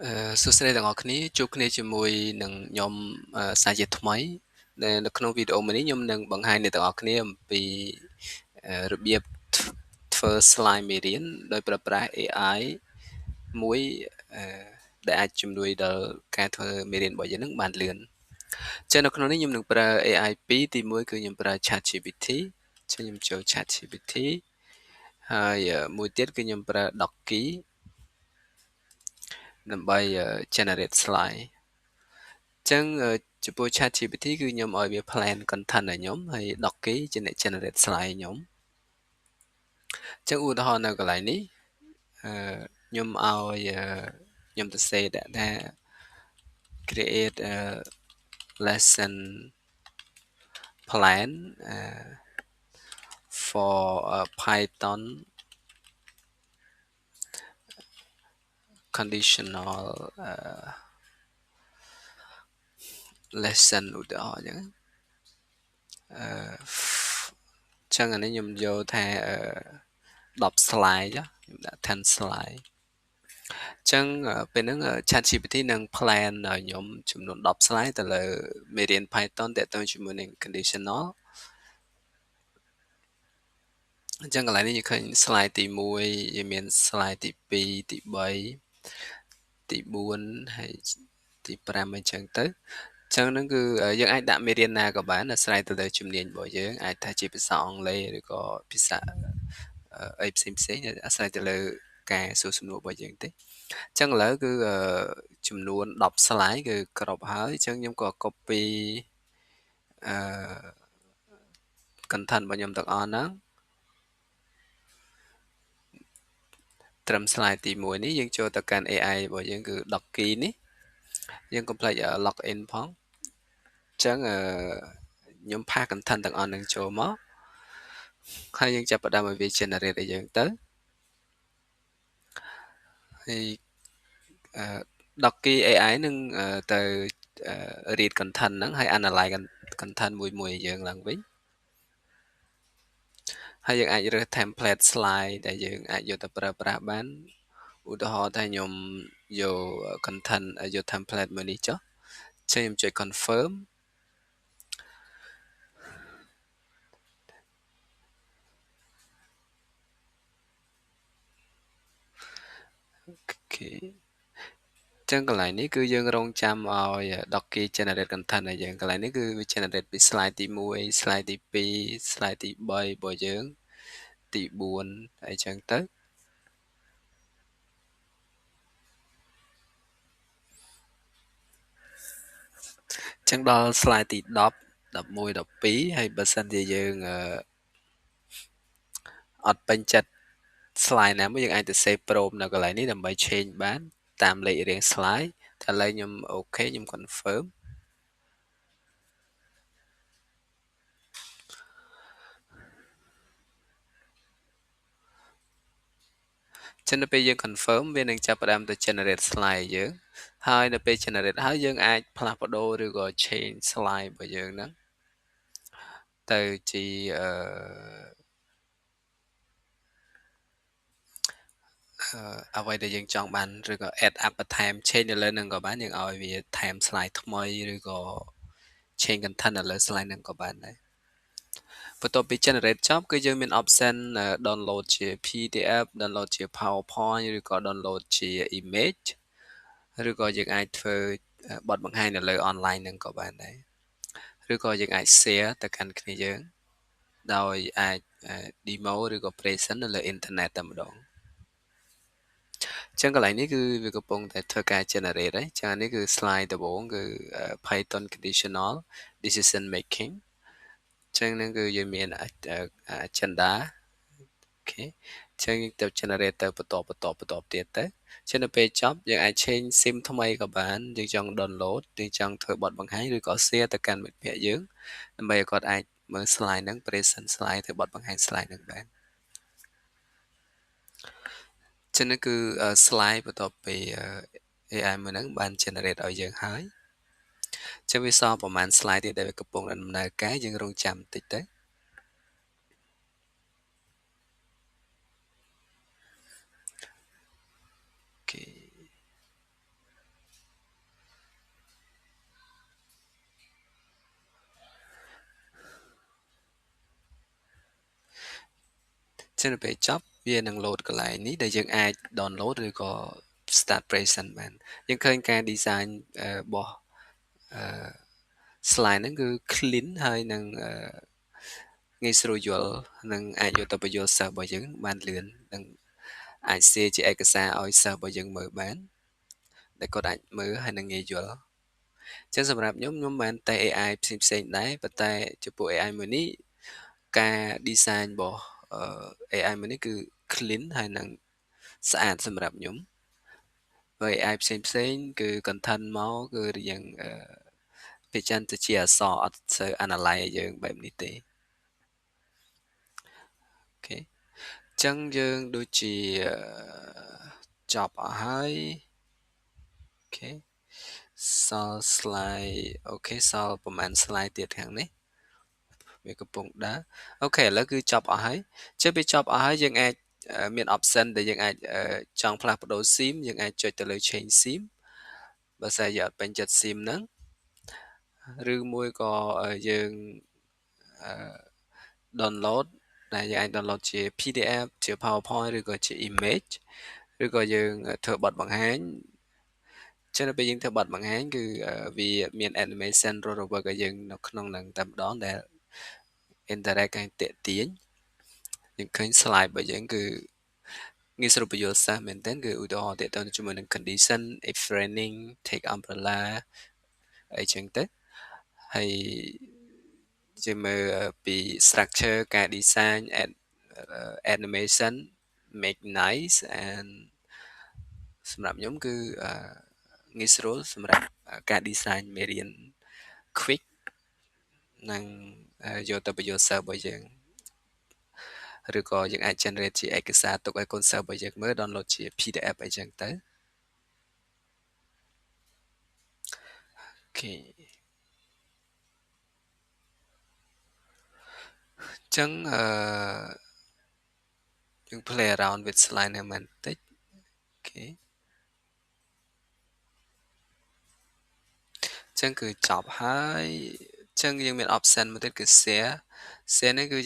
សួស្តីទាំងអស់គ្នាជួបគ្នាជាមួយនឹងខ្ញុំសាជាថ្មីដែលនៅក្នុងវីដេអូមួយនេះខ្ញុំនឹងបង្ហាញអ្នកទាំងអស់គ្នាអំពីរបៀបធ្វើ slide មេរៀនដោយប្រើប្រាស់ AI មួយអឺដែលអាចជំនួយដល់ការធ្វើមេរៀនរបស់យើងនឹងបានលឿនចឹងនៅក្នុងនេះខ្ញុំនឹងប្រើ AI ពីរទីមួយគឺខ្ញុំប្រើ ChatGPT ចឹងខ្ញុំចូល ChatGPT ហើយមួយទៀតគឺខ្ញុំប្រើ Docky ដើម្បី generate slide ចឹងចំពោះ ChatGPT គឺខ្ញុំឲ្យវា plan content ឲ្យខ្ញុំហើយ Docky ជាអ្នក generate slide ឲ្យខ្ញុំចឹងឧទាហរណ៍នៅកន្លែងនេះខ្ញុំឲ្យខ្ញុំទៅសេដាក់ថា create a lesson plan for Python conditional lesson ឧទាហរណ៍ចឹងចឹងអានេះខ្ញុំយកថា10 slide ខ្ញុំដាក់10 slide ចឹងពេលហ្នឹង ChatGPT នឹង plan ឲ្យខ្ញុំចំនួន10 slide ទៅលើមេរៀន Python ទាក់ទងជាមួយនឹង conditional អញ្ចឹងកន្លែងនេះយើងឃើញ slide ទី1យើងមាន slide ទី2ទី3ទី4ហើយទី5អញ្ចឹងទៅអញ្ចឹងហ្នឹងគឺយើងអាចដាក់មេរៀនណាក៏បានអាស្រ័យទៅលើជំនាញរបស់យើងអាចថាជាភាសាអង់គ្លេសឬក៏ភាសាអីផ្សេងអាស្រ័យទៅលើការសួរសំណួររបស់យើងទេអញ្ចឹងឥឡូវគឺចំនួន10 slide គឺគ្រប់ហើយអញ្ចឹងខ្ញុំក៏ copy content របស់ខ្ញុំទាំងអស់ហ្នឹងត្រឹម slide ទី1នេះយើងចូលទៅកាន់ AI របស់យើងគឺ Docky នេះយើងកុំភ្លេច login ផងអញ្ចឹងខ្ញុំផាស content ទាំងអស់ហ្នឹងចូលមកហើយយើងចាប់ផ្ដើមឲ្យវា generate ឲ្យយើងទៅហើយ Docky AI នឹងទៅ read content ហ្នឹងហើយ analyze content មួយឲ្យយើងឡើងវិញហើយយើងអាចរើស template slide ដែលយើងអាចយកទៅប្រើប្រាស់បានឧទាហរណ៍ថាខ្ញុំយក content យក template មួយនេះចុះចឹងខ្ញុំចុច confirm អូខេចឹងកន្លែងនេះគឺយើងរងចាំឲ្យ Docky generate content ឲ្យយើងកន្លែងនេះគឺវា generate ពី slide ទី1 slide ទី2 slide ទី3របស់យើងទី4អីចឹងទៅចឹងដល់ slide ទី10 11 12ហើយបើសិនជាយើងអត់ពេញចិត្ត slide ណាមួយយើងអាចទៅ save prompt នៅកន្លែងនេះដើម្បី change បានតាមលេខរៀង slide តែឥឡូវខ្ញុំអូខេខ្ញុំ confirm ចឹងនៅពេលយើង confirm វានឹងចាប់ផ្ដើមទៅ generate slide យើងហើយនៅពេល generate ហើយយើងអាចផ្លាស់ប្ដូរឬក៏ change slide របស់យើងហ្នឹងទៅជាអ្វីដែលយើងចង់បានឬក៏ add up បន្ថែម change នៅលើហ្នឹងក៏បានយើងឲ្យវាថែម slide ថ្មីឬក៏ change content នៅលើ slide ហ្នឹងក៏បានដែរបន្ទាប់ពី generate ចប់គឺយើងមាន option download ជា PDF download ជា PowerPoint ឬក៏ download ជា image ឬក៏យើងអាចធ្វើបទបង្ហាញនៅលើ online ហ្នឹងក៏បានដែរឬក៏យើងអាច share ទៅកាន់គ្នាយើងដោយអាច demo ឬក៏ present នៅលើ internet តែម្ដងចឹងកន្លែងនេះគឺវាកំពុងតែធ្វើការ generate ហើយចឹងនេះគឺ slide ដំបូងគឺ Python conditional decision making ចឹងហ្នឹងគឺយើងមាន agenda អូខេចឹងយើងទៅ generate ទៅបន្តទៀតទៅចឹងនៅពេលចប់យើងអាច change sim ថ្មីក៏បានយើងចង់ download យើងចង់ធ្វើបទបង្ហាញឬក៏ share ទៅកាន់មិត្តភ័ក្តិយើងដើម្បីឲ្យគាត់អាចមើល slide ហ្នឹង present slide ធ្វើបទបង្ហាញ slide ហ្នឹងបានចឹងនេះគឺ slide បន្ទាប់ពី AI មួយហ្នឹងបាន generate ឲ្យយើងហើយចឹងវាសល់ប្រហែល slide ទៀតដែលវាកំពុងដំណើរការយើងរងចាំបន្តិចទៅអូខេ ចឹងទៅពេលចប់វានឹង load កន្លែងនេះដែលយើងអាច download ឬក៏ start present បានយើងឃើញការ design របស់អឺ slide ហ្នឹងគឺ clean ហើយនឹងងាយស្រួលយល់និងអាចយកទៅបញ្យល់សិស្សរបស់យើងបានលឿននិងអាច share ជាឯកសារឲ្យសិស្សរបស់យើងមើលបានដែលគាត់អាចមើលហើយនឹងងាយយល់ចឹងសម្រាប់ខ្ញុំបានតែ AI ផ្សេងៗដែរប៉ុន្តែចំពោះ AI មួយនេះការ design របស់AI មួយនេះគឺ clean ហើយនឹងស្អាតសម្រាប់ខ្ញុំហើយ AI ផ្សេងគឺ content មកគឺរៀងភាគច្រើនទៅជាអក្សរអត់សូវ analyze ឲ្យយើងបែបនេះទេអូខេចឹងយើងដូចជាចប់អស់ហើយអូខេសល់ slide អូខេសល់ប្រហែល slide ទៀតខាងនេះវាកំពុងដើរអូខេឥឡូវគឺចប់អស់ហើយចេះពេលចប់អស់ហើយយើងអាចមាន option ដែលយើងអាចចង់ផ្លាស់ប្ដូរ sim យើងអាចចុចទៅលើ change sim បើសិនយើងអត់ពេញចិត្ត sim ហ្នឹងឬមួយក៏យើងdownload ដែលយើងអាច download ជា PDF ជា PowerPoint ឬក៏ជា image ឬក៏យើងធ្វើបទបង្ហាញចឹងដល់ពេលយើងធ្វើបទបង្ហាញគឺវាមាន animation រស់រវើកឲ្យយើងនៅក្នុងហ្នឹងតែម្ដងដែល interact ឲ្យទាក់ទាញយើងឃើញ slide របស់យើងគឺងាយស្រួលបញ្យល់សិស្សមែនទែនគឺឧទាហរណ៍ទាក់ទងជាមួយនឹង condition if raining take umbrella អីចឹងទៅហើយជាមើលពី structure ការ design animation make nice and សម្រាប់ខ្ញុំគឺងាយស្រួលសម្រាប់ការ design មេរៀន quick និងយកទៅបញ្យល់សិស្សរបស់យើងឬក៏យើងអាច generate ជាឯកសារទុកឲ្យកូនសិស្សរបស់យើងមើល download ជា PDF អីចឹងទៅអូខេចឹងយើង play around with slide នេះបន្តិចអូខេចឹងគឺចប់ហើយចឹងយើងមាន option មួយទៀតគឺ share នេះគឺ